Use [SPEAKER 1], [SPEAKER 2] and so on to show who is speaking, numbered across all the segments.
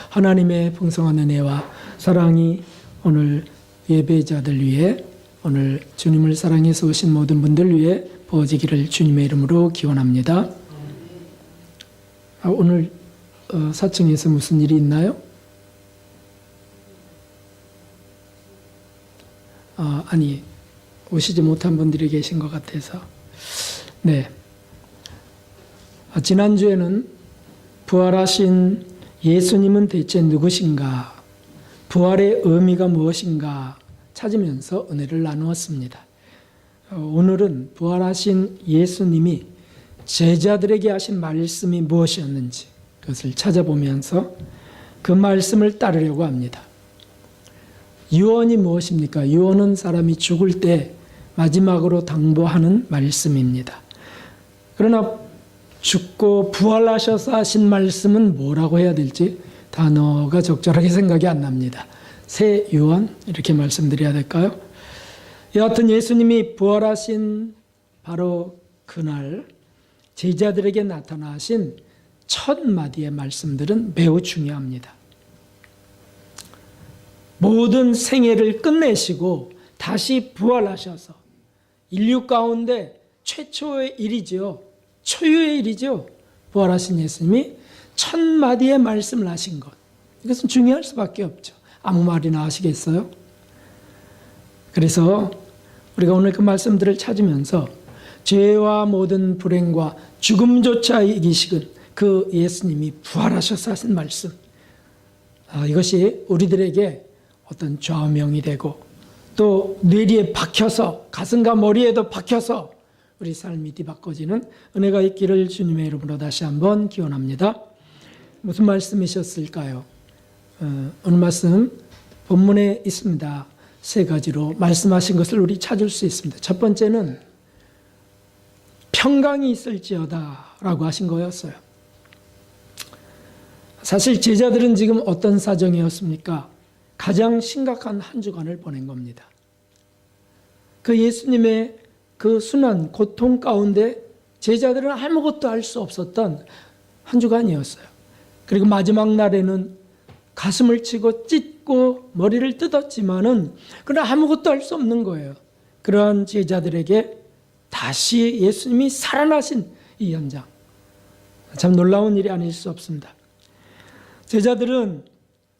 [SPEAKER 1] 하나님의 풍성한 은혜와 사랑이 오늘 예배자들 위해, 오늘 주님을 사랑해서 오신 모든 분들 위해 부어지기를 주님의 이름으로 기원합니다. 오늘 4층에서 무슨 일이 있나요? 아니, 오시지 못한 분들이 계신 것 같아서. 네. 지난주에는 부활하신 예수님은 대체 누구신가? 부활의 의미가 무엇인가? 찾으면서 은혜를 나누었습니다. 오늘은 부활하신 예수님이 제자들에게 하신 말씀이 무엇이었는지 그것을 찾아보면서 그 말씀을 따르려고 합니다. 유언이 무엇입니까? 유언은 사람이 죽을 때 마지막으로 당부하는 말씀입니다. 그러나 죽고 부활하셔서 하신 말씀은 뭐라고 해야 될지 단어가 적절하게 생각이 안 납니다. 새 유언 이렇게 말씀드려야 될까요? 여하튼 예수님이 부활하신 바로 그날 제자들에게 나타나신 첫 마디의 말씀들은 매우 중요합니다. 모든 생애를 끝내시고 다시 부활하셔서 인류 가운데 최초의 일이죠. 초유의 일이죠. 부활하신 예수님이 첫 마디의 말씀을 하신 것. 이것은 중요할 수밖에 없죠. 아무 말이나 하시겠어요? 그래서 우리가 오늘 그 말씀들을 찾으면서 죄와 모든 불행과 죽음조차 이기시는 그 예수님이 부활하셔서 하신 말씀. 이것이 우리들에게 어떤 좌명이 되고 또 뇌리에 박혀서 가슴과 머리에도 박혀서 우리 삶이 뒤바꿔지는 은혜가 있기를 주님의 이름으로 다시 한번 기원합니다. 무슨 말씀이셨을까요? 오늘 말씀 본문에 있습니다. 세 가지로 말씀하신 것을 우리 찾을 수 있습니다. 첫 번째는 평강이 있을지어다 라고 하신 거였어요. 사실 제자들은 지금 어떤 사정이었습니까? 가장 심각한 한 주간을 보낸 겁니다. 그 예수님의 그 순환, 고통 가운데 제자들은 아무것도 할 수 없었던 한 주간이었어요. 그리고 마지막 날에는 가슴을 치고 찢고 머리를 뜯었지만은 그러나 아무것도 할 수 없는 거예요. 그러한 제자들에게 다시 예수님이 살아나신 이 현장. 참 놀라운 일이 아닐 수 없습니다. 제자들은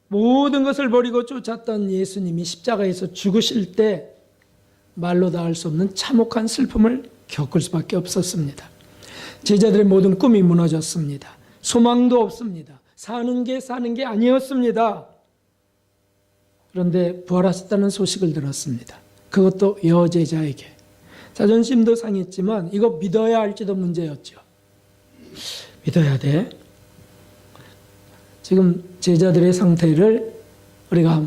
[SPEAKER 1] 모든 것을 버리고 쫓았던 예수님이 십자가에서 죽으실 때 말로 다 할 수 없는 참혹한 슬픔을 겪을 수밖에 없었습니다. 제자들의 모든 꿈이 무너졌습니다. 소망도 없습니다. 사는 게 아니었습니다. 그런데 부활하셨다는 소식을 들었습니다. 그것도 여제자에게. 자존심도 상했지만 이거 믿어야 할지도 문제였죠. 믿어야 돼. 지금 제자들의 상태를 우리가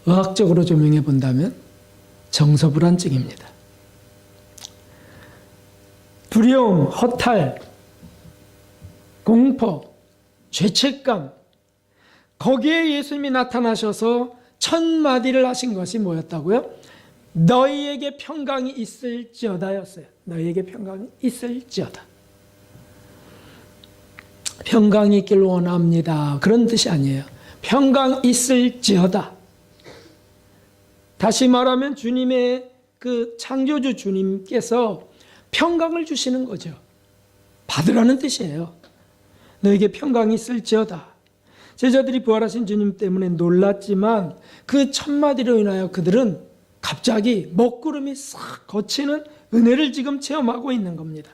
[SPEAKER 1] 의학적으로 조명해 본다면 정서불안증입니다. 두려움, 허탈, 공포, 죄책감, 거기에 예수님이 나타나셔서 첫 마디를 하신 것이 뭐였다고요? 너희에게 평강이 있을지어다였어요. 너희에게 평강이 있을지어다. 평강이 있길 원합니다. 그런 뜻이 아니에요. 평강 있을지어다. 다시 말하면 주님의 그 창조주 주님께서 평강을 주시는 거죠. 받으라는 뜻이에요. 너에게 평강이 있을지어다. 제자들이 부활하신 주님 때문에 놀랐지만 그 첫마디로 인하여 그들은 갑자기 먹구름이 싹 거치는 은혜를 지금 체험하고 있는 겁니다.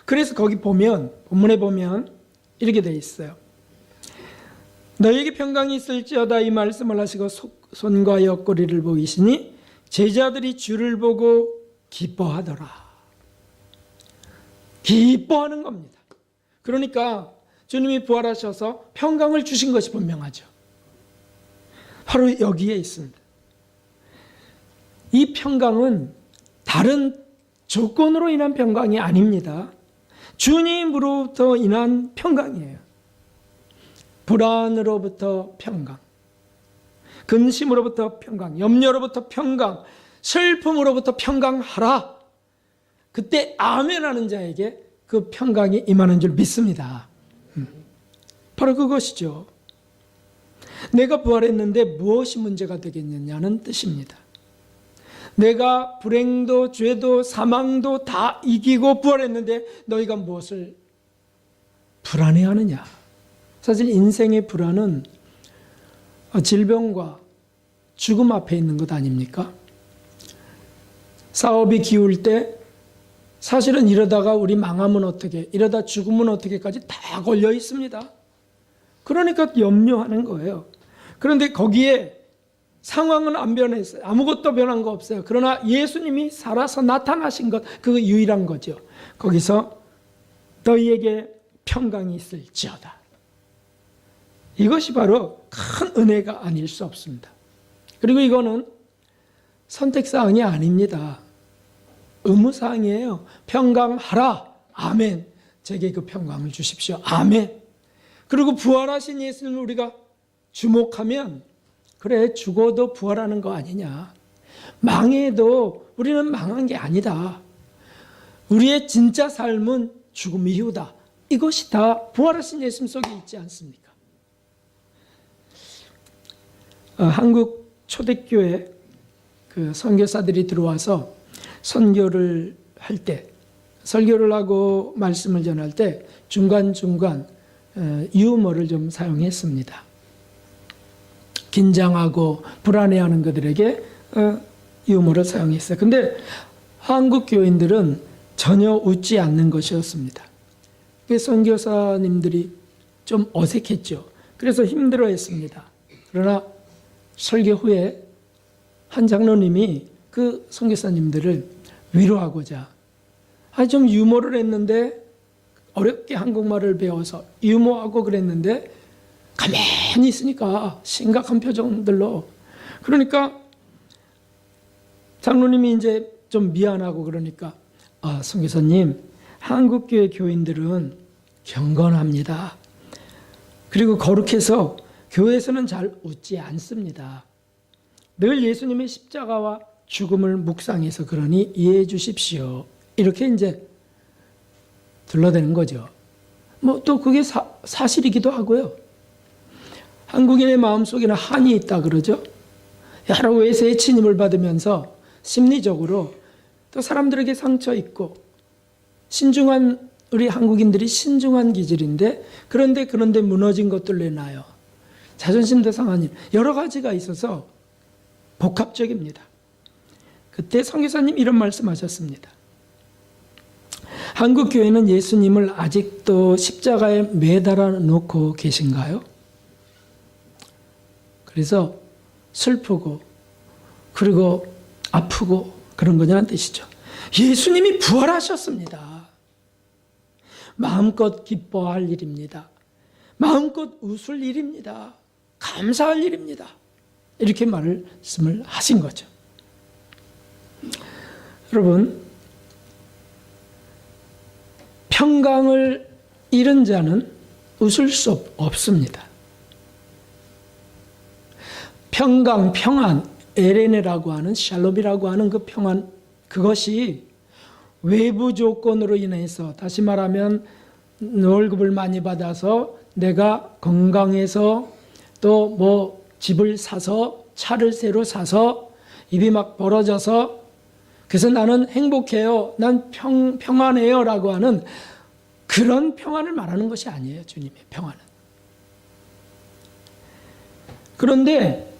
[SPEAKER 1] 그래서 거기 보면, 본문에 보면 이렇게 돼 있어요. 너에게 평강이 있을지어다 이 말씀을 하시고 손과 옆구리를 보이시니 제자들이 주를 보고 기뻐하더라. 기뻐하는 겁니다. 그러니까 주님이 부활하셔서 평강을 주신 것이 분명하죠. 바로 여기에 있습니다. 이 평강은 다른 조건으로 인한 평강이 아닙니다. 주님으로부터 인한 평강이에요. 불안으로부터 평강, 근심으로부터 평강, 염려로부터 평강, 슬픔으로부터 평강하라. 그때 아멘 하는 자에게 그 평강이 임하는 줄 믿습니다. 바로 그것이죠. 내가 부활했는데 무엇이 문제가 되겠느냐는 뜻입니다. 내가 불행도 죄도 사망도 다 이기고 부활했는데 너희가 무엇을 불안해하느냐. 사실 인생의 불안은 질병과 죽음 앞에 있는 것 아닙니까? 사업이 기울 때 사실은 이러다가 우리 망하면 어떻게, 이러다 죽으면 어떻게까지 다 걸려 있습니다. 그러니까 염려하는 거예요. 그런데 거기에 상황은 안 변했어요. 아무것도 변한 거 없어요. 그러나 예수님이 살아서 나타나신 것, 그거 유일한 거죠. 거기서 너희에게 평강이 있을지어다. 이것이 바로 큰 은혜가 아닐 수 없습니다. 그리고 이거는 선택사항이 아닙니다. 의무사항이에요. 평강하라. 아멘. 제게 그 평강을 주십시오. 아멘. 그리고 부활하신 예수님을 우리가 주목하면 그래, 죽어도 부활하는 거 아니냐. 망해도 우리는 망한 게 아니다. 우리의 진짜 삶은 죽음 이후다. 이것이 다 부활하신 예수님 속에 있지 않습니까? 한국 초대교회 그 선교사들이 들어와서 선교를 할 때, 설교를 하고 말씀을 전할 때 중간중간 유머를 좀 사용했습니다. 긴장하고 불안해하는 그들에게 유머를 사용했어요. 근데 한국 교인들은 전혀 웃지 않는 것이었습니다. 선교사님들이 좀 어색했죠. 그래서 힘들어했습니다. 그러나 설교 후에 한 장로님이 그 선교사님들을 위로하고자 좀 유머를 했는데, 어렵게 한국말을 배워서 유머하고 그랬는데 가만히 있으니까 심각한 표정들로, 그러니까 장로님이 이제 좀 미안하고 그러니까 선교사님, 한국교회 교인들은 경건합니다. 그리고 거룩해서 교회에서는 잘 웃지 않습니다. 늘 예수님의 십자가와 죽음을 묵상해서 그러니 이해해 주십시오. 이렇게 이제 둘러대는 거죠. 또 그게 사실이기도 하고요. 한국인의 마음속에는 한이 있다 그러죠. 여러 외세의 침입을 받으면서 심리적으로 또 사람들에게 상처 있고, 신중한 우리 한국인들이 신중한 기질인데 그런데 무너진 것들 내놔요. 자존심도 상한 일, 여러 가지가 있어서 복합적입니다. 그때 선교사님 이런 말씀하셨습니다. 한국 교회는 예수님을 아직도 십자가에 매달아 놓고 계신가요? 그래서 슬프고 그리고 아프고 그런 거냐는 뜻이죠. 예수님이 부활하셨습니다. 마음껏 기뻐할 일입니다. 마음껏 웃을 일입니다. 감사할 일입니다. 이렇게 말씀을 하신 거죠. 여러분, 평강을 잃은 자는 웃을 수 없습니다. 평강, 평안, 에레네라고 하는, 샬롬이라고 하는 그 평안, 그것이 외부 조건으로 인해서, 다시 말하면 월급을 많이 받아서 내가 건강해서 또 집을 사서 차를 새로 사서 입이 막 벌어져서 그래서 나는 행복해요, 난 평안해요 라고 하는 그런 평안을 말하는 것이 아니에요. 주님의 평안은. 그런데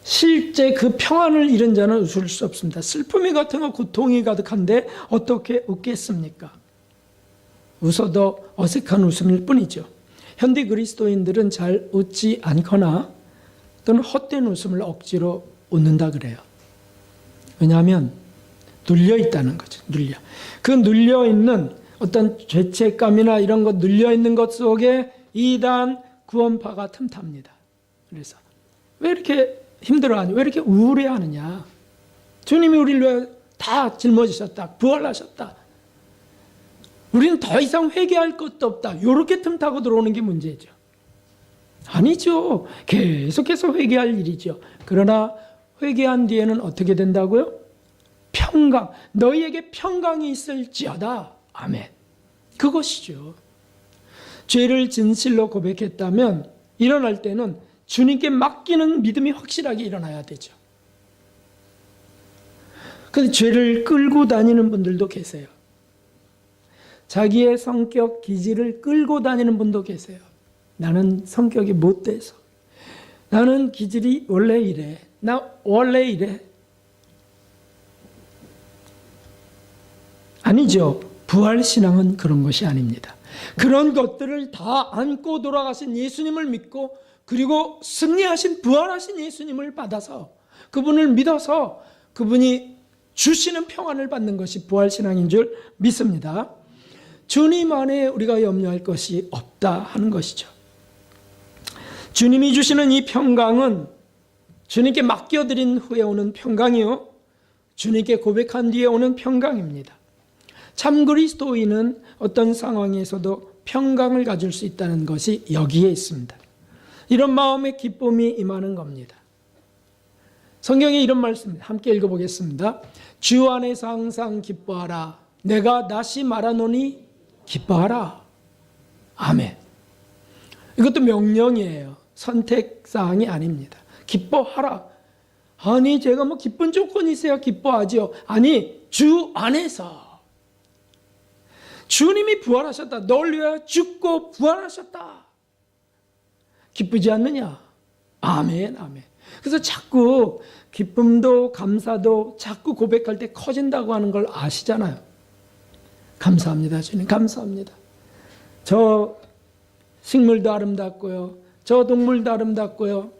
[SPEAKER 1] 실제 그 평안을 잃은 자는 웃을 수 없습니다. 슬픔이 같은 거, 고통이 가득한데 어떻게 웃겠습니까? 웃어도 어색한 웃음일 뿐이죠. 현대 그리스도인들은 잘 웃지 않거나 또는 헛된 웃음을 억지로 웃는다 그래요. 왜냐하면 눌려있다는 거죠. 그 눌려있는 어떤 죄책감이나 이런 것, 눌려있는 것 속에 이단 구원파가 틈탑니다. 그래서 왜 이렇게 힘들어하냐, 왜 이렇게 우울해하느냐, 주님이 우리를 다 짊어지셨다, 부활하셨다, 우리는 더 이상 회개할 것도 없다, 이렇게 틈타고 들어오는 게 문제죠. 아니죠. 계속해서 회개할 일이죠. 그러나 회개한 뒤에는 어떻게 된다고요? 평강, 너희에게 평강이 있을지어다. 아멘. 그것이죠. 죄를 진실로 고백했다면 일어날 때는 주님께 맡기는 믿음이 확실하게 일어나야 되죠. 근데 죄를 끌고 다니는 분들도 계세요. 자기의 성격, 기질을 끌고 다니는 분도 계세요. 나는 성격이 못돼서, 나는 기질이 원래 이래, 나 원래 이래. 아니죠. 부활신앙은 그런 것이 아닙니다. 그런 것들을 다 안고 돌아가신 예수님을 믿고, 그리고 승리하신 부활하신 예수님을 받아서, 그분을 믿어서 그분이 주시는 평안을 받는 것이 부활신앙인 줄 믿습니다. 주님 안에 우리가 염려할 것이 없다 하는 것이죠. 주님이 주시는 이 평강은 주님께 맡겨드린 후에 오는 평강이요, 주님께 고백한 뒤에 오는 평강입니다. 참 그리스도인은 어떤 상황에서도 평강을 가질 수 있다는 것이 여기에 있습니다. 이런 마음의 기쁨이 임하는 겁니다. 성경에 이런 말씀 함께 읽어보겠습니다. 주 안에서 항상 기뻐하라. 내가 다시 말하노니 기뻐하라. 아멘. 이것도 명령이에요. 선택사항이 아닙니다. 기뻐하라. 아니 제가 뭐 기쁜 조건이 있어야 기뻐하지요. 아니 주 안에서. 주님이 부활하셨다. 널 위하여 죽고 부활하셨다. 기쁘지 않느냐? 아멘, 아멘. 그래서 자꾸 기쁨도 감사도 자꾸 고백할 때 커진다고 하는 걸 아시잖아요. 감사합니다, 주님. 감사합니다. 저 식물도 아름답고요. 저 동물도 아름답고요.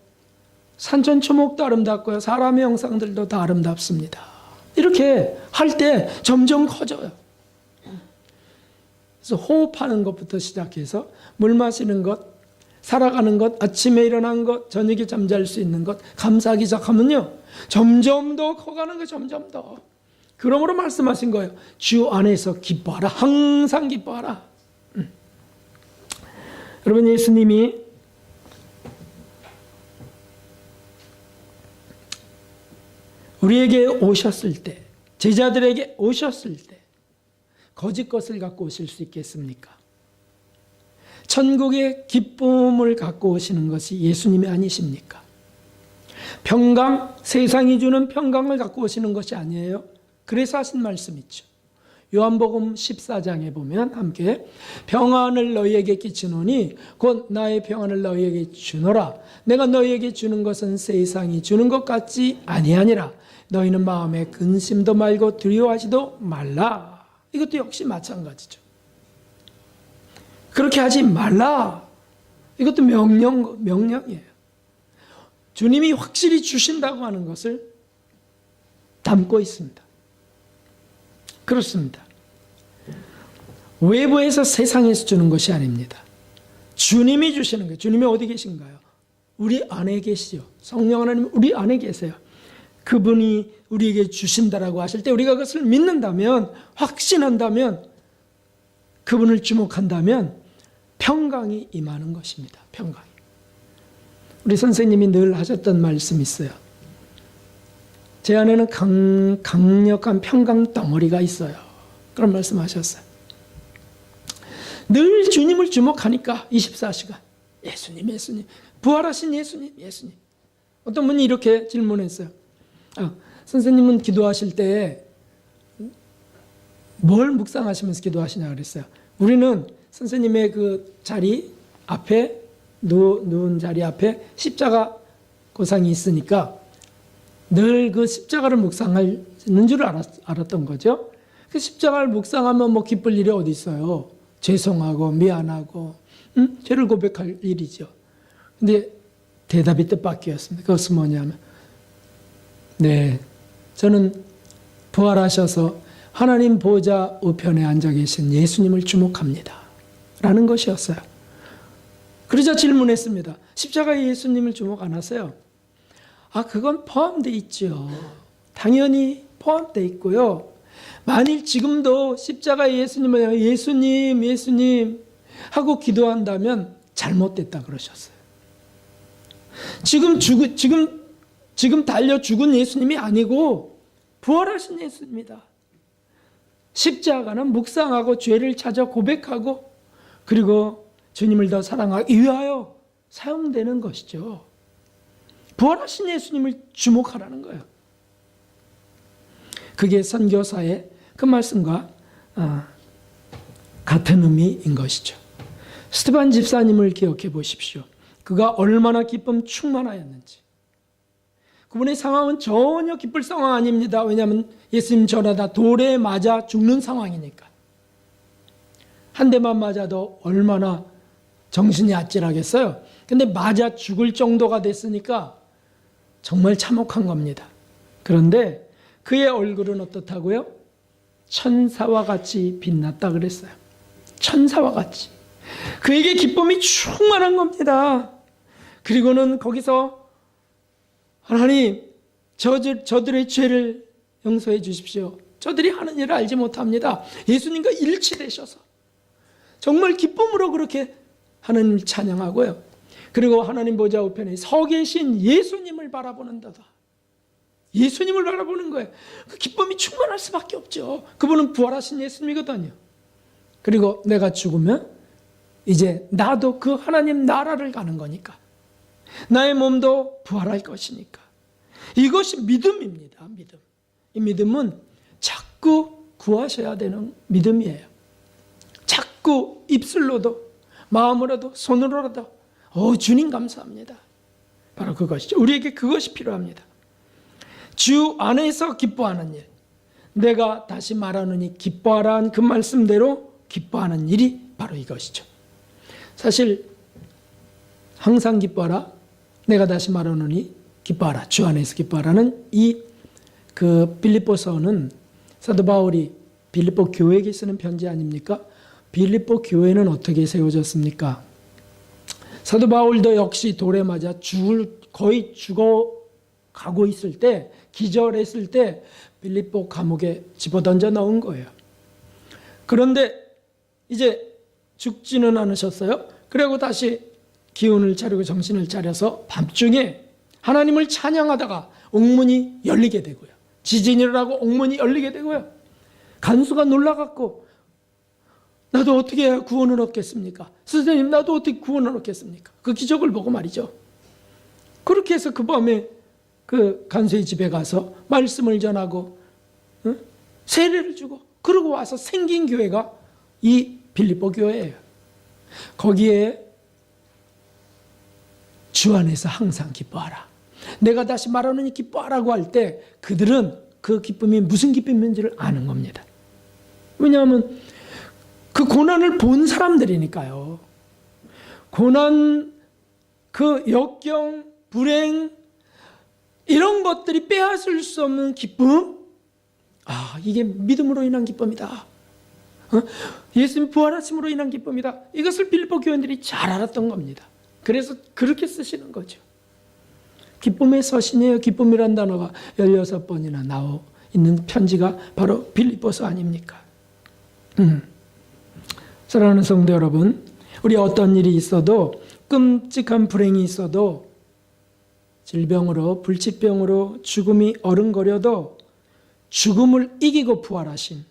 [SPEAKER 1] 산천초목도 아름답고요. 사람의 형상들도 다 아름답습니다. 이렇게 할 때 점점 커져요. 그래서 호흡하는 것부터 시작해서 물 마시는 것, 살아가는 것, 아침에 일어난 것, 저녁에 잠잘 수 있는 것, 감사하기 시작하면요, 점점 더 커가는 거예요. 점점 더. 그러므로 말씀하신 거예요. 주 안에서 기뻐하라. 항상 기뻐하라. 여러분, 예수님이 우리에게 오셨을 때, 제자들에게 오셨을 때 거짓 것을 갖고 오실 수 있겠습니까? 천국의 기쁨을 갖고 오시는 것이 예수님이 아니십니까? 평강, 세상이 주는 평강을 갖고 오시는 것이 아니에요. 그래서 하신 말씀 있죠. 요한복음 14장에 보면 함께 평안을 너희에게 끼치노니 곧 나의 평안을 너희에게 주노라. 내가 너희에게 주는 것은 세상이 주는 것 같지 아니하니라. 너희는 마음에 근심도 말고 두려워하지도 말라. 이것도 역시 마찬가지죠. 그렇게 하지 말라. 이것도 명령이에요. 주님이 확실히 주신다고 하는 것을 담고 있습니다. 그렇습니다. 외부에서 세상에서 주는 것이 아닙니다. 주님이 주시는 거예요. 주님이 어디 계신가요? 우리 안에 계시죠. 성령 하나님 우리 안에 계세요. 그분이 우리에게 주신다라고 하실 때 우리가 그것을 믿는다면, 확신한다면, 그분을 주목한다면 평강이 임하는 것입니다. 평강이. 우리 선생님이 늘 하셨던 말씀이 있어요. 제 안에는 강력한 평강 덩어리가 있어요. 그런 말씀하셨어요. 늘 주님을 주목하니까 24시간 예수님, 예수님, 부활하신 예수님, 예수님. 어떤 분이 이렇게 질문했어요. 선생님은 기도하실 때 뭘 묵상하시면서 기도하시냐 그랬어요. 우리는 선생님의 그 자리 앞에, 누운 자리 앞에 십자가 고상이 있으니까 늘 그 십자가를 묵상하는 줄 알았던 거죠. 그 십자가를 묵상하면 뭐 기쁠 일이 어디 있어요. 죄송하고 미안하고 죄를 고백할 일이죠. 근데 대답이 뜻밖이었습니다. 그것은 뭐냐면, 네, 저는 부활하셔서 하나님 보좌 우편에 앉아 계신 예수님을 주목합니다 라는 것이었어요. 그러자 질문했습니다. 십자가에 예수님을 주목 안 하세요? 그건 포함되어 있죠. 당연히 포함되어 있고요. 만일 지금도 십자가에 예수님을 향해 예수님, 예수님 하고 기도한다면 잘못됐다 그러셨어요. 지금 달려 죽은 예수님이 아니고 부활하신 예수님이다. 십자가는 묵상하고 죄를 찾아 고백하고 그리고 주님을 더 사랑하기 위하여 사용되는 것이죠. 부활하신 예수님을 주목하라는 거예요. 그게 선교사의 그 말씀과 같은 의미인 것이죠. 스테반 집사님을 기억해 보십시오. 그가 얼마나 기쁨 충만하였는지. 그분의 상황은 전혀 기쁠 상황 아닙니다. 왜냐하면 예수님 전하다 돌에 맞아 죽는 상황이니까. 한 대만 맞아도 얼마나 정신이 아찔하겠어요. 근데 맞아 죽을 정도가 됐으니까 정말 참혹한 겁니다. 그런데 그의 얼굴은 어떻다고요? 천사와 같이 빛났다 그랬어요. 천사와 같이. 그에게 기쁨이 충만한 겁니다. 그리고는 거기서 하나님, 저들의 죄를 용서해 주십시오. 저들이 하는 일을 알지 못합니다. 예수님과 일치되셔서 정말 기쁨으로 그렇게 하나님을 찬양하고요. 그리고 하나님 보좌 우편에 서 계신 예수님을 바라보는다다. 예수님을 바라보는 거예요. 그 기쁨이 충만할 수밖에 없죠. 그분은 부활하신 예수님이거든요. 그리고 내가 죽으면 이제 나도 그 하나님 나라를 가는 거니까. 나의 몸도 부활할 것이니까. 이것이 믿음입니다. 믿음. 이 믿음은 자꾸 구하셔야 되는 믿음이에요. 자꾸 입술로도 마음으로도 손으로라도 주님 감사합니다. 바로 그것이죠. 우리에게 그것이 필요합니다. 주 안에서 기뻐하는 일. 내가 다시 말하노니 기뻐하라는 그 말씀대로 기뻐하는 일이 바로 이것이죠. 사실 항상 기뻐하라. 내가 다시 말하노니 기뻐하라. 주 안에서 기뻐하라는 이 그 빌립보서는 사도 바울이 빌립보 교회에게 쓰는 편지 아닙니까? 빌립보 교회는 어떻게 세워졌습니까? 사도 바울도 역시 돌에 맞아 거의 죽어가고 있을 때, 기절했을 때 빌립보 감옥에 집어던져 넣은 거예요. 그런데 이제 죽지는 않으셨어요. 그리고 다시 기운을 차리고 정신을 차려서 밤중에 하나님을 찬양하다가 옥문이 열리게 되고요. 지진이 일어나고 옥문이 열리게 되고요. 간수가 놀라갖고 나도 어떻게 해야 구원을 얻겠습니까? 선생님, 나도 어떻게 구원을 얻겠습니까? 그 기적을 보고 말이죠. 그렇게 해서 그 밤에 그 간수의 집에 가서 말씀을 전하고 세례를 주고 그러고 와서 생긴 교회가 이 빌립보 교회예요. 거기에 주 안에서 항상 기뻐하라. 내가 다시 말하노니 기뻐하라고 할 때 그들은 그 기쁨이 무슨 기쁨인지를 아는 겁니다. 왜냐하면 그 고난을 본 사람들이니까요. 고난, 그 역경, 불행 이런 것들이 빼앗을 수 없는 기쁨. 이게 믿음으로 인한 기쁨이다. 예수님 부활하심으로 인한 기쁨이다. 이것을 빌립보 교인들이 잘 알았던 겁니다. 그래서 그렇게 쓰시는 거죠. 기쁨의 서신이에요. 기쁨이란 단어가 16번이나 나와 있는 편지가 바로 빌립보서 아닙니까? 사랑하는 성도 여러분, 우리 어떤 일이 있어도, 끔찍한 불행이 있어도, 질병으로, 불치병으로 죽음이 어른거려도 죽음을 이기고 부활하신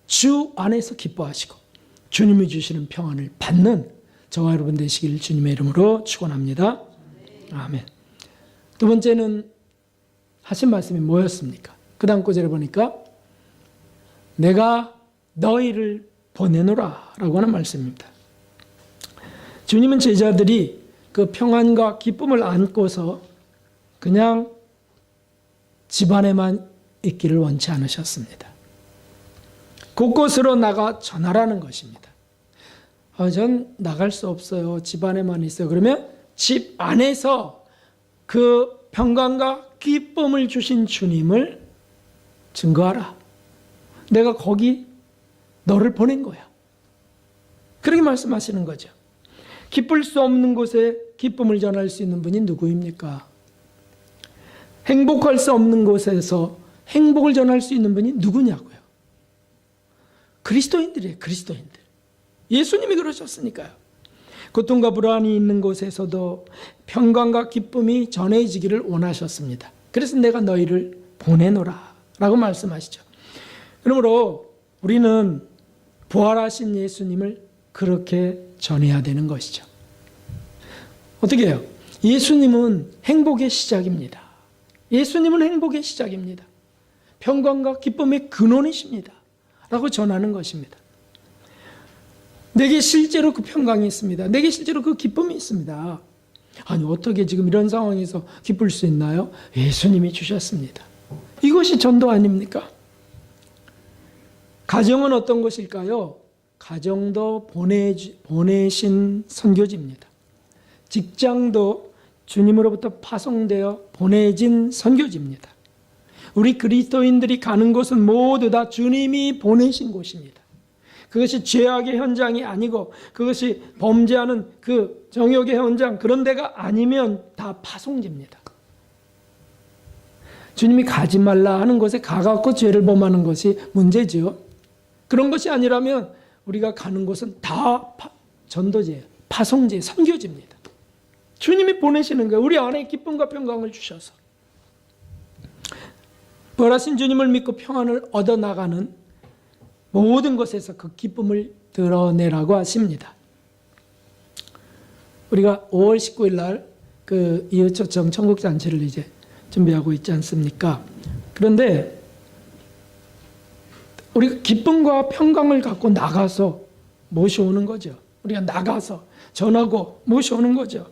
[SPEAKER 1] 주 안에서 기뻐하시고 주님이 주시는 평안을 받는 저와 여러분 되시길 주님의 이름으로 축원합니다. 아멘. 두 번째는 하신 말씀이 뭐였습니까? 그 다음 구절에 보니까 내가 너희를 보내노라 라고 하는 말씀입니다. 주님은 제자들이 그 평안과 기쁨을 안고서 그냥 집안에만 있기를 원치 않으셨습니다. 곳곳으로 나가 전하라는 것입니다. 전 나갈 수 없어요. 집 안에만 있어요. 그러면 집 안에서 그 평강과 기쁨을 주신 주님을 증거하라. 내가 거기 너를 보낸 거야. 그렇게 말씀하시는 거죠. 기쁠 수 없는 곳에 기쁨을 전할 수 있는 분이 누구입니까? 행복할 수 없는 곳에서 행복을 전할 수 있는 분이 누구냐고요. 그리스도인들이에요. 그리스도인들. 예수님이 그러셨으니까요. 고통과 불안이 있는 곳에서도 평강과 기쁨이 전해지기를 원하셨습니다. 그래서 내가 너희를 보내노라 라고 말씀하시죠. 그러므로 우리는 부활하신 예수님을 그렇게 전해야 되는 것이죠. 어떻게 해요? 예수님은 행복의 시작입니다. 예수님은 행복의 시작입니다. 평강과 기쁨의 근원이십니다. 라고 전하는 것입니다. 내게 실제로 그 평강이 있습니다. 내게 실제로 그 기쁨이 있습니다. 아니, 어떻게 지금 이런 상황에서 기쁠 수 있나요? 예수님이 주셨습니다. 이것이 전도 아닙니까? 가정은 어떤 것일까요? 가정도 보내신 선교지입니다. 직장도 주님으로부터 파송되어 보내진 선교지입니다. 우리 그리스도인들이 가는 곳은 모두 다 주님이 보내신 곳입니다. 그것이 죄악의 현장이 아니고 그것이 범죄하는 그 정욕의 현장, 그런 데가 아니면 다 파송지입니다. 주님이 가지 말라 하는 곳에 가갖고 죄를 범하는 것이 문제죠. 그런 것이 아니라면 우리가 가는 곳은 다 전도지예요. 파송지, 선교지입니다. 주님이 보내시는 거예요. 우리 안에 기쁨과 평강을 주셔서. 부활하신 주님을 믿고 평안을 얻어나가는 모든 것에서 그 기쁨을 드러내라고 하십니다. 우리가 5월 19일 날 그 이웃초청 천국잔치를 이제 준비하고 있지 않습니까? 그런데 우리가 기쁨과 평강을 갖고 나가서 모셔오는 거죠. 우리가 나가서 전하고 모셔오는 거죠.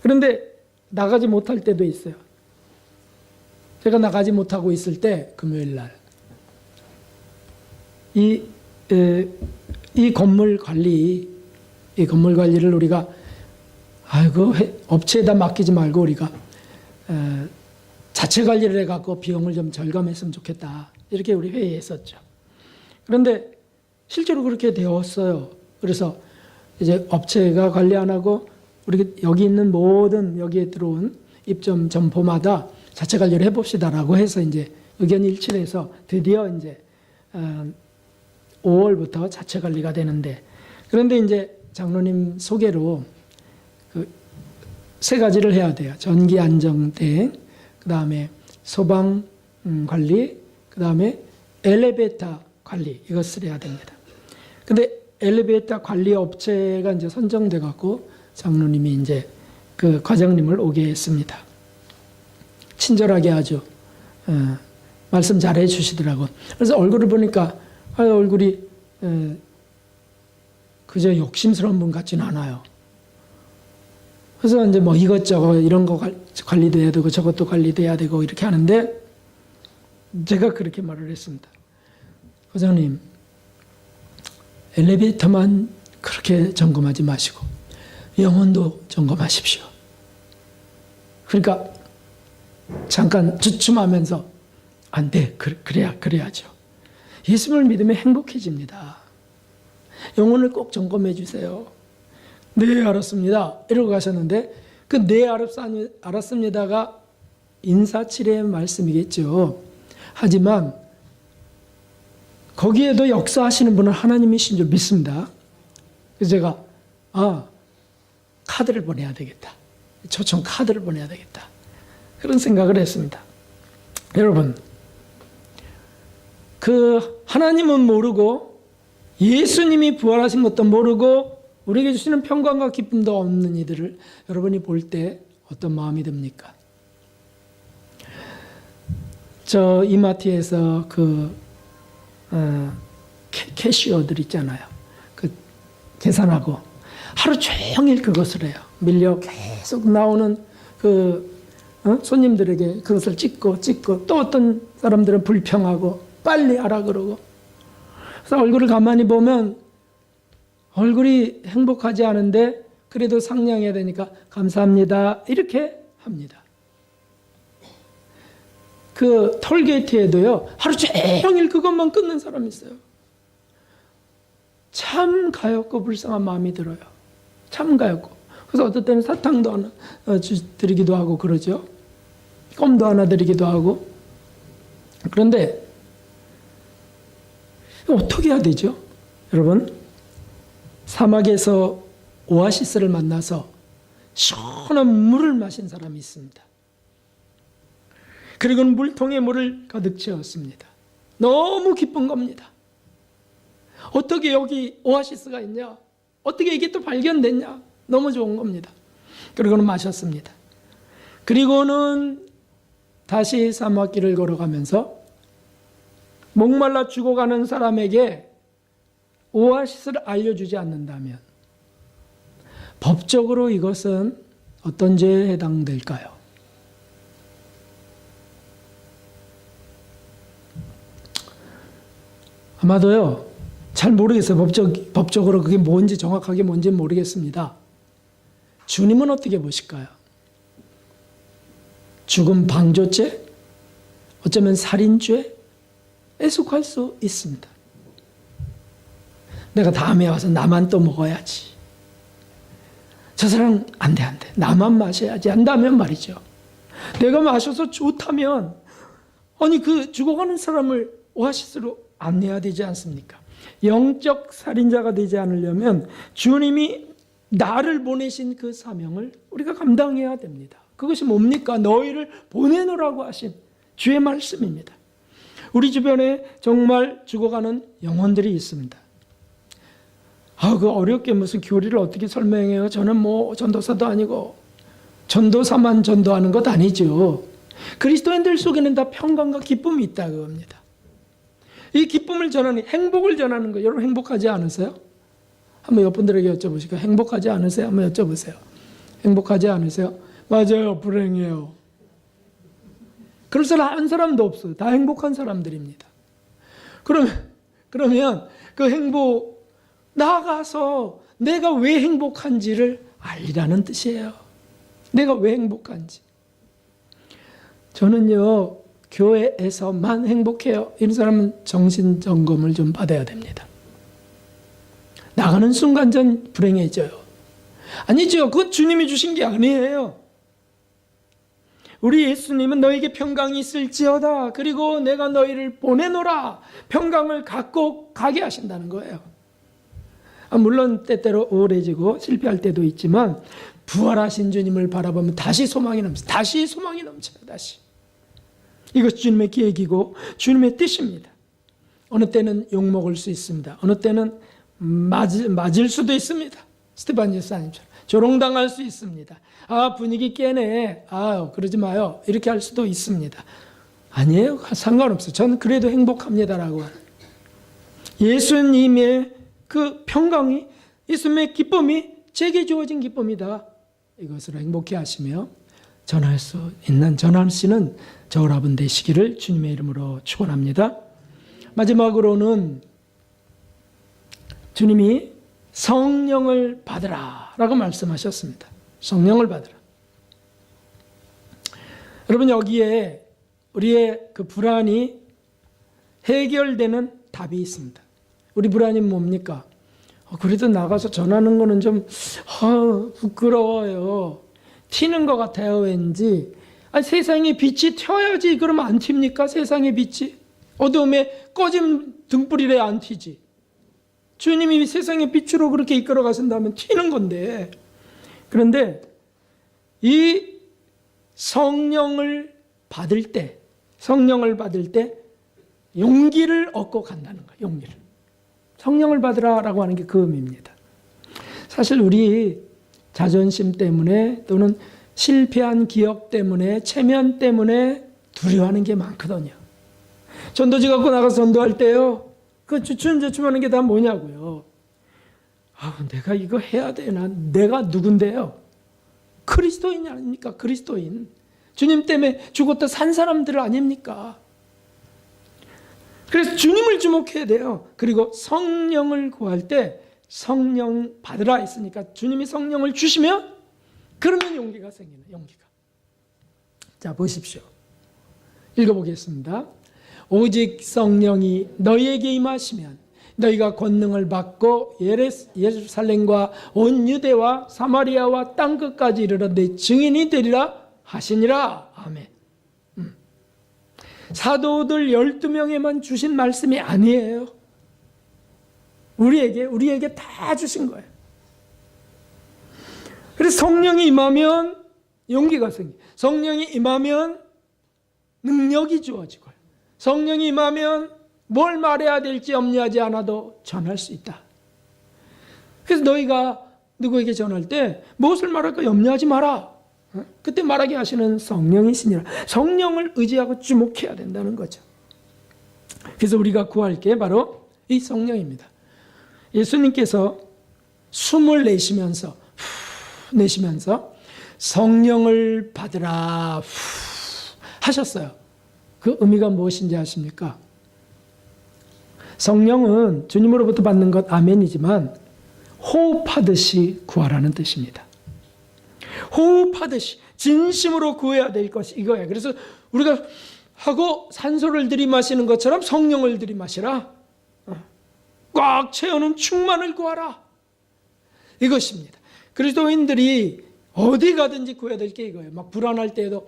[SPEAKER 1] 그런데 나가지 못할 때도 있어요. 제가 나가지 못하고 있을 때 금요일 날 이 건물 관리를 우리가 업체에다 맡기지 말고 우리가 자체 관리를 해갖고 비용을 좀 절감했으면 좋겠다. 이렇게 우리 회의했었죠. 그런데 실제로 그렇게 되었어요. 그래서 이제 업체가 관리 안 하고 우리 여기 있는 모든 여기에 들어온 입점 점포마다 자체 관리를 해봅시다라고 해서 이제 의견 일치해서 드디어 이제 5월부터 자체 관리가 되는데, 그런데 이제 장로님 소개로 그 세 가지를 해야 돼요. 전기 안정 대행, 그 다음에 소방 관리, 그 다음에 엘리베이터 관리, 이것을 해야 됩니다. 근데 엘리베이터 관리 업체가 이제 선정돼 갖고 장로님이 이제 그 과장님을 오게 했습니다. 친절하게 아주 말씀 잘 해주시더라고. 그래서 얼굴을 보니까 얼굴이 그저 욕심스러운 분 같지는 않아요. 그래서 이제 뭐 이것저것 이런 거 관리도 해야 되고 저것도 관리돼야 되고 이렇게 하는데 제가 그렇게 말을 했습니다. 과장님, 엘리베이터만 그렇게 점검하지 마시고 영혼도 점검하십시오. 그러니까 잠깐 주춤하면서 안 돼, 그래야죠. 예수님을 믿으면 행복해집니다. 영혼을 꼭 점검해 주세요. 네, 알았습니다. 이러고 가셨는데 그 네, 알았습니다가 인사치레의 말씀이겠죠. 하지만 거기에도 역사하시는 분은 하나님이신 줄 믿습니다. 그래서 제가 카드를 보내야 되겠다. 초청 카드를 보내야 되겠다. 그런 생각을 했습니다. 여러분, 그 하나님은 모르고 예수님이 부활하신 것도 모르고 우리에게 주시는 평강과 기쁨도 없는 이들을 여러분이 볼 때 어떤 마음이 듭니까? 저 이마트에서 그 캐시어들 있잖아요. 그 계산하고 하루 종일 그것을 해요. 밀려 계속 나오는 그 손님들에게 그것을 찍고 또 어떤 사람들은 불평하고 빨리 하라 그러고. 그래서 얼굴을 가만히 보면 얼굴이 행복하지 않은데 그래도 상냥해야 되니까 감사합니다 이렇게 합니다. 그 톨게이트에도요 하루 종일 그것만 끊는 사람이 있어요. 참 가엾고 불쌍한 마음이 들어요. 참 가엾고. 그래서 어떨 때는 사탕도 하나 드리기도 하고 그러죠. 껌도 하나 드리기도 하고. 그런데 어떻게 해야 되죠? 여러분, 사막에서 오아시스를 만나서 시원한 물을 마신 사람이 있습니다. 그리고는 물통에 물을 가득 채웠습니다. 너무 기쁜 겁니다. 어떻게 여기 오아시스가 있냐? 어떻게 이게 또 발견됐냐? 너무 좋은 겁니다. 그리고는 마셨습니다. 그리고는 다시 사막길을 걸어가면서 목말라 죽어가는 사람에게 오아시스를 알려주지 않는다면 법적으로 이것은 어떤 죄에 해당될까요? 아마도요, 잘 모르겠어요. 법적으로 그게 뭔지 정확하게 뭔지는 모르겠습니다. 주님은 어떻게 보실까요? 죽음 방조죄? 어쩌면 살인죄에 속할 수 있습니다. 내가 다음에 와서 나만 또 먹어야지. 저 사람 안 돼. 나만 마셔야지 한다면 말이죠. 내가 마셔서 좋다면 아니 그 죽어가는 사람을 오아시스로 안내해야 되지 않습니까? 영적 살인자가 되지 않으려면 주님이 나를 보내신 그 사명을 우리가 감당해야 됩니다. 그것이 뭡니까? 너희를 보내노라고 하신 주의 말씀입니다. 우리 주변에 정말 죽어가는 영혼들이 있습니다. 그 어렵게 무슨 교리를 어떻게 설명해요? 저는 뭐 전도사도 아니고 전도사만 전도하는 것 아니죠. 그리스도인들 속에는 다 평강과 기쁨이 있다 그겁니다. 이 기쁨을 전하는, 행복을 전하는 거 여러분 행복하지 않으세요? 한번 옆분들에게 여쭤보시고 행복하지 않으세요? 한번 여쭤보세요. 행복하지 않으세요? 맞아요. 불행해요. 그럴 사람 한 사람도 없어요. 다 행복한 사람들입니다. 그러면 그 행복 나아가서 내가 왜 행복한지를 알리라는 뜻이에요. 내가 왜 행복한지. 저는요, 교회에서만 행복해요. 이런 사람은 정신점검을 좀 받아야 됩니다. 나가는 순간 전 불행해져요. 아니죠. 그건 주님이 주신 게 아니에요. 우리 예수님은 너에게 평강이 있을지어다. 그리고 내가 너희를 보내노라. 평강을 갖고 가게 하신다는 거예요. 물론 때때로 우울해지고 실패할 때도 있지만 부활하신 주님을 바라보면 다시 소망이 넘쳐요. 다시 소망이 넘쳐요. 다시. 이것이 주님의 계획이고 주님의 뜻입니다. 어느 때는 욕먹을 수 있습니다. 어느 때는 맞을 수도 있습니다. 스테반 예수님처럼 조롱당할 수 있습니다. 분위기 깨네. 그러지 마요. 이렇게 할 수도 있습니다. 아니에요. 상관없어요. 저는 그래도 행복합니다라고 하는 예수님의 그 평강이, 예수님의 기쁨이 제게 주어진 기쁨이다. 이것으로 행복해 하시며 전할 수 있는 저와 여러분 되시기를 주님의 이름으로 축원합니다. 마지막으로는 주님이 성령을 받으라 라고 말씀하셨습니다. 성령을 받으라. 여러분, 여기에 우리의 그 불안이 해결되는 답이 있습니다. 우리 불안이 뭡니까? 그래도 나가서 전하는 거는 좀 부끄러워요. 튀는 것 같아요, 왠지. 세상에 빛이 튀어야지. 그러면 안 튑니까? 세상의 빛이. 어두움에 꺼진 등불이래 안 튀지. 주님이 세상의 빛으로 그렇게 이끌어 가신다면 튀는 건데. 그런데 이 성령을 받을 때 용기를 얻고 간다는 거예요. 용기를. 성령을 받으라라고 하는 게 그 의미입니다. 사실 우리 자존심 때문에 또는 실패한 기억 때문에 체면 때문에 두려워하는 게 많거든요. 전도지 갖고 나가서 전도할 때요. 그 주춤주춤하는 게 다 뭐냐고요. 내가 이거 해야 되나? 내가 누군데요? 그리스도인 아닙니까? 그리스도인. 주님 때문에 죽었다 산 사람들 아닙니까? 그래서 주님을 주목해야 돼요. 그리고 성령을 구할 때 성령 받으라 했으니까 주님이 성령을 주시면 그러면 용기가 생기는 용기가. 자, 보십시오. 읽어보겠습니다. 오직 성령이 너희에게 임하시면 너희가 권능을 받고 예루살렘과 온 유대와 사마리아와 땅끝까지 이르러 내 증인이 되리라 하시니라. 아멘. 사도들 12명에만 주신 말씀이 아니에요. 우리에게 다 주신 거예요. 그래서 성령이 임하면 용기가 생겨요. 성령이 임하면 능력이 주어지고요. 성령이 임하면 뭘 말해야 될지 염려하지 않아도 전할 수 있다. 그래서 너희가 누구에게 전할 때 무엇을 말할까 염려하지 마라. 그때 말하게 하시는 성령이시니라. 성령을 의지하고 주목해야 된다는 거죠. 그래서 우리가 구할 게 바로 이 성령입니다. 예수님께서 숨을 내쉬면서 성령을 받으라 하셨어요. 그 의미가 무엇인지 아십니까? 성령은 주님으로부터 받는 것 아멘이지만 호흡하듯이 구하라는 뜻입니다. 호흡하듯이 진심으로 구해야 될 것이 이거예요. 그래서 우리가 하고 산소를 들이마시는 것처럼 성령을 들이마시라. 꽉 채우는 충만을 구하라. 이것입니다. 그리스도인들이 어디 가든지 구해야 될 게 이거예요. 막 불안할 때에도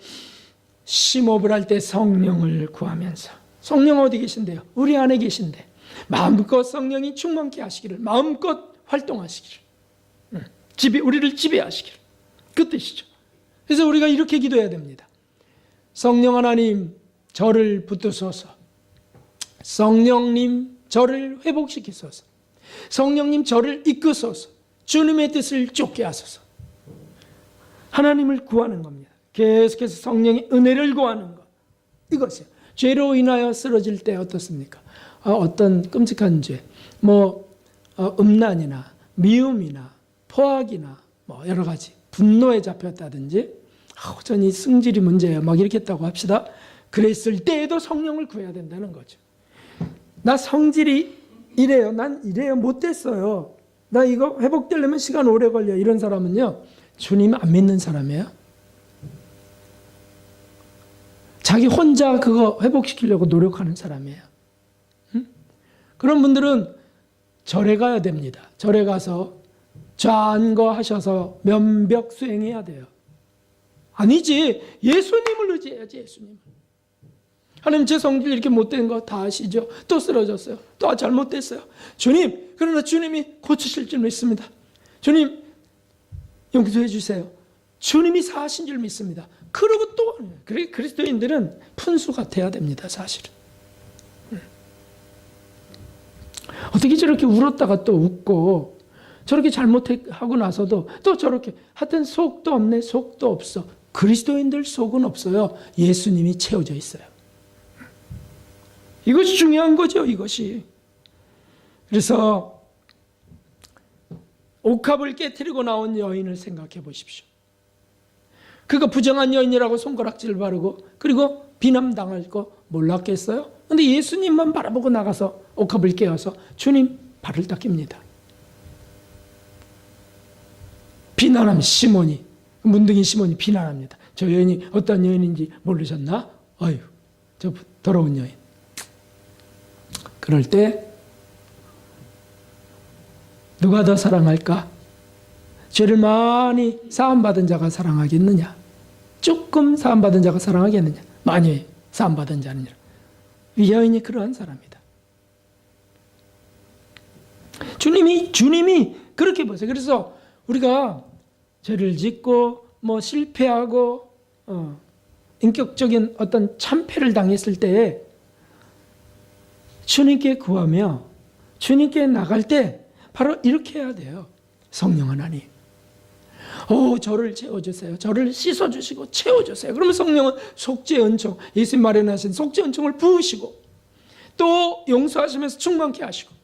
[SPEAKER 1] 심호흡을 할 때 성령을 구하면서, 성령 어디 계신데요? 우리 안에 계신데 마음껏 성령이 충만케 하시기를, 마음껏 활동하시기를, 우리를 지배하시기를, 그 뜻이죠. 그래서 우리가 이렇게 기도해야 됩니다. 성령 하나님 저를 붙드소서. 성령님 저를 회복시키소서. 성령님 저를 이끄소서. 주님의 뜻을 쫓게 하소서. 하나님을 구하는 겁니다. 계속해서 성령의 은혜를 구하는 것. 이것이요. 죄로 인하여 쓰러질 때 어떻습니까? 어떤 끔찍한 죄, 음란이나 미움이나 포악이나 여러 가지 분노에 잡혔다든지, 전 이 승질이 문제예요. 막 이렇게 했다고 합시다. 그랬을 때에도 성령을 구해야 된다는 거죠. 나 성질이 이래요. 난 이래요. 못됐어요. 나 이거 회복되려면 시간 오래 걸려. 이런 사람은요, 주님 안 믿는 사람이에요. 자기 혼자 그거 회복시키려고 노력하는 사람이에요. 그런 분들은 절에 가야 됩니다. 절에 가서 좌안거하셔서 면벽 수행해야 돼요. 아니지, 예수님을 의지해야지. 예수님을. 하나님, 제 성질 이렇게 못된 거 다 아시죠? 또 쓰러졌어요. 또 잘못됐어요. 주님, 그러나 주님이 고치실 줄 믿습니다. 주님 용서해 주세요. 주님이 사하신 줄 믿습니다. 그러고 또 그리스도인들은 푼수가 돼야 됩니다. 사실은. 어떻게 저렇게 울었다가 또 웃고, 저렇게 잘못하고 나서도 또 저렇게, 하여튼 속도 없네. 속도 없어. 그리스도인들 속은 없어요. 예수님이 채워져 있어요. 이것이 중요한 거죠. 이것이. 그래서 옥합을 깨트리고 나온 여인을 생각해 보십시오. 그가 부정한 여인이라고 손가락질을 바르고, 그리고 비난당할 거 몰랐겠어요? 근데 예수님만 바라보고 나가서 옥합을 깨어서 주님 발을 닦입니다. 비난하면 시몬이, 문둥이 시몬이 비난합니다. 저 여인이 어떤 여인인지 모르셨나? 어휴, 저 더러운 여인. 그럴 때 누가 더 사랑할까? 죄를 많이 사함받은 자가 사랑하겠느냐? 조금 사함받은 자가 사랑하겠느냐? 많이 사함받은 자느냐? 이 여인이 그러한 사람이다. 주님이 그렇게 보세요. 그래서 우리가 죄를 짓고 실패하고 인격적인 어떤 참패를 당했을 때 주님께 구하며 주님께 나갈 때 바로 이렇게 해야 돼요. 성령 하나님, 저를 채워주세요. 저를 씻어주시고 채워주세요. 그러면 성령은 속죄 은총, 예수님 마련하신 속죄 은총을 부으시고 또 용서하시면서 충만케 하시고,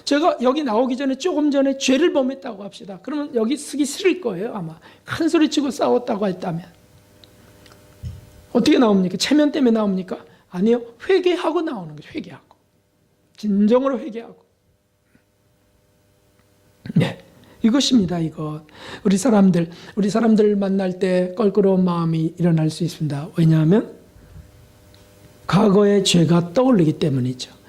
[SPEAKER 1] 제가 여기 나오기 전에 조금 전에 죄를 범했다고 합시다. 그러면 여기 쓰기 싫을 거예요. 아마 큰 소리치고 싸웠다고 했다면 어떻게 나옵니까? 체면 때문에 나옵니까? 아니요. 회개하고 나오는 거죠. 회개하고, 진정으로 회개하고. 네, 이것입니다. 이것. 우리 사람들 만날 때 껄끄러운 마음이 일어날 수 있습니다. 왜냐하면 과거의 죄가 떠올리기 때문이죠.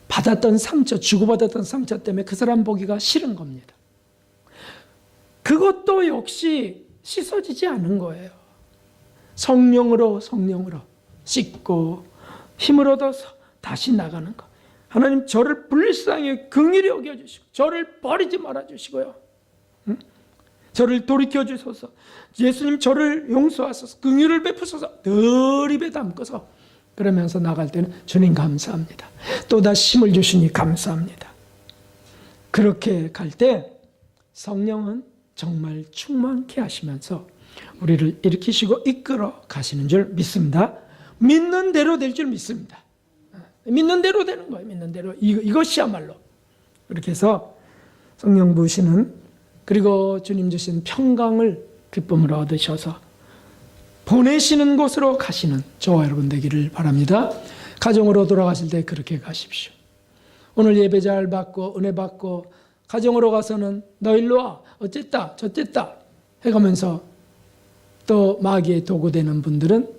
[SPEAKER 1] 받았던 상처, 주고받았던 상처 때문에 그 사람 보기가 싫은 겁니다. 그것도 역시 씻어지지 않은 거예요. 성령으로 씻고 힘을 얻어서 다시 나가는 것. 하나님, 저를 불쌍히 긍휼히 여겨주시고 저를 버리지 말아주시고요, 저를 돌이켜주소서. 예수님, 저를 용서하소서. 긍휼을 베푸소서. 늘 입에 담고서 그러면서 나갈 때는 주님 감사합니다. 또다시 힘을 주시니 감사합니다. 그렇게 갈 때 성령은 정말 충만케 하시면서 우리를 일으키시고 이끌어 가시는 줄 믿습니다. 믿는 대로 될 줄 믿습니다. 믿는 대로 되는 거예요. 믿는 대로. 이것이야말로. 그렇게 해서 성령 부으시는, 그리고 주님 주신 평강을 기쁨으로 얻으셔서 보내시는 곳으로 가시는 저와 여러분 되기를 바랍니다. 가정으로 돌아가실 때 그렇게 가십시오. 오늘 예배 잘 받고 은혜 받고 가정으로 가서는 너 일로 와, 어쨌다 저쨌다 해가면서 또 마귀의 도구 되는 분들은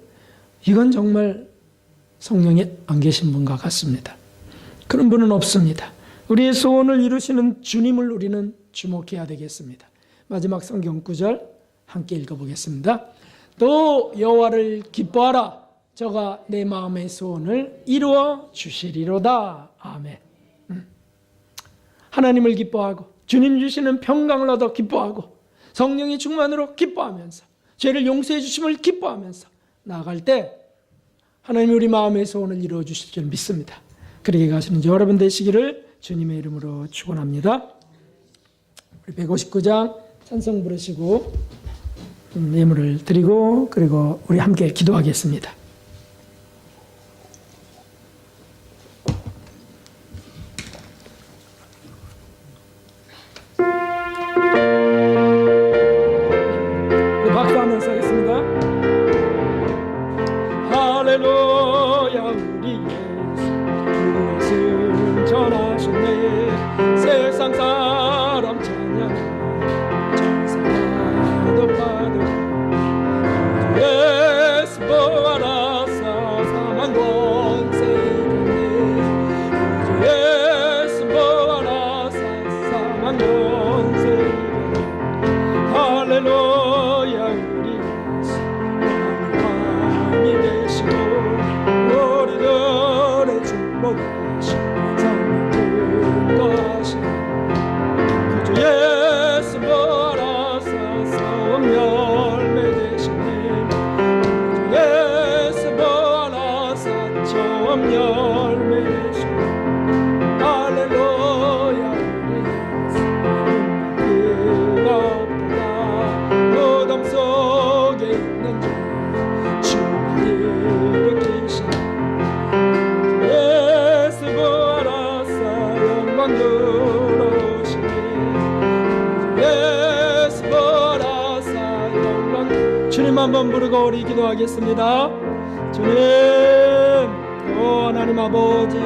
[SPEAKER 1] 이건 정말 성령이 안 계신 분과 같습니다. 그런 분은 없습니다. 우리의 소원을 이루시는 주님을 우리는 주목해야 되겠습니다. 마지막 성경 구절 함께 읽어보겠습니다. 또 여호와를 기뻐하라. 저가 내 마음의 소원을 이루어 주시리로다. 아멘. 하나님을 기뻐하고 주님 주시는 평강을 얻어 기뻐하고 성령의 충만으로 기뻐하면서 죄를 용서해 주심을 기뻐하면서 나아갈 때 하나님이 우리 마음의 소원을 이루어 주실 줄 믿습니다. 그렇게 가시는 여러분 되시기를 주님의 이름으로 축원합니다. 우리 159장 찬송 부르시고 예물을 드리고 그리고 우리 함께 기도하겠습니다. 우리 박수하면서 하겠습니다. 할렐루야 우리 예수 승천하셨네. 세상 사람 찬양 천사도 파도 예수 보아라 사사만 권세 이르네. 예수 보아라 사사만 권세 이르네. 할렐루야 우리 예수 왕이 되시고 우리들의 주로 되시고 성령 증거하시네. 그저 예수 보아라 사사원 열매 되시네. 예수 보아라 사처럼 열매 되시네. 할렐루야 우리 예수 그가 없다. 무덤 속에 있는 주가 일으키시네. 예수 보아라 사형만 들어오시네. 예수 보아라 사형만. 주님 한번 부르고 우리 기도하겠습니다. 주님, 오 하나님 아버지